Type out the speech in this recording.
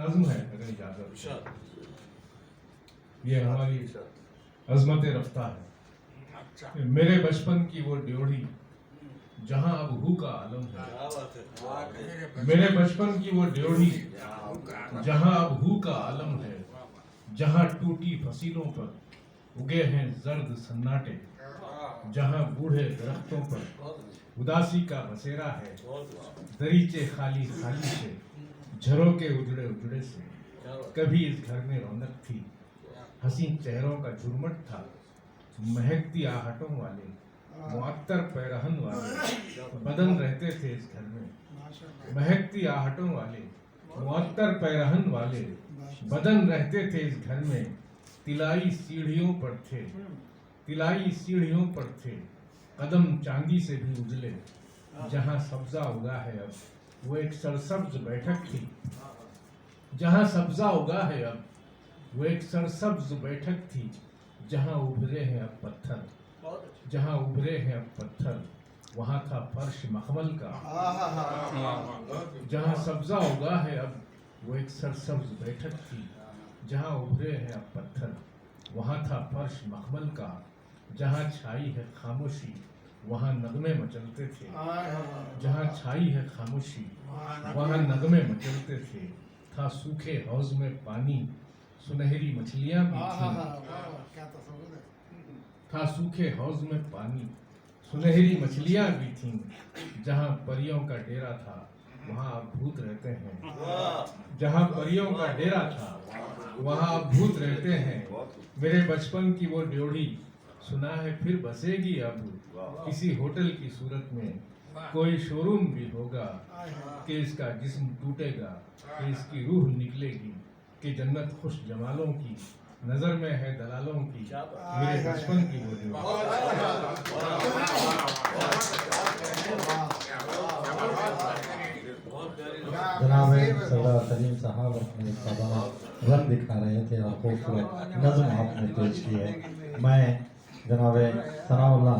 अज़्म है अगर इजाजत हो। ये हमारी अजमत रफ्ता है। मेरे बचपन की वो ड्योढ़ी जहां अब हू का आलम है। मेरे बचपन की वो ड्योढ़ी जहां अब हू का आलम है। जहां टूटी फसीलों पर उगे हैं जर्द सन्नाटे। जहां बूढ़े दरख्तों पर उदासी का बसेरा है। दरीचे खाली खाली से झरोके उजड़े उजड़े से। कभी इस घर में रौनक थी, हसीन चेहरों का झुरमट था। महकती आहटों वाले मुअत्तर पैरहन वाले बदन रहते थे इस घर में। महकती आहटों वाले मुअत्तर पैरहन वाले बदन रहते थे इस घर में। तिलाई सीढ़ियों पर थे, तिलाई सीढ़ियों पर थे कदम चांदी से भी उजले। जहां सब्जा उगा है अब वो एक सरसब्ज बैठक थी। जहां सब्जा उगा है अब वो एक सरसब्ज बैठक थी। जहां उभरे हैं अब पत्थर, जहां उभरे हैं अब पत्थर वहां था फर्श मखमल का। जहां सब्जा उगा है अब वो एक सरसब्ज बैठक थी। जहां उभरे हैं अब पत्थर वहां था फर्श मखमल का। जहां छाई है खामोशी वहां नगमे मचलते थे। जहां छाई है खामोशी वहां नगमे मचलते थे। था सूखे हौज में पानी सुनहरी मछलियां भी थी। था सूखे हौज में पानी सुनहरी मछलियां भी थीं। जहां परियों का डेरा था वहां अब भूत रहते हैं। जहां परियों का डेरा था वहां अब भूत रहते हैं। मेरे बचपन की वो ड्योढ़ी सुना है फिर बसेगी अब किसी होटल की सूरत में। कोई शोरूम भी होगा कि इसका जिस्म टूटेगा, कि इसकी रूह निकलेगी, कि जन्नत खुश जमालों की नजर में है दलालों की। मेरे बचपन की वो ड्योढ़ी। जनाब सरदार सलीम साहब अपने रंग दिखा रहे थे और खूबसूरत नज़्म आपने पेश की है। मैं जनाब सनाउल्लाह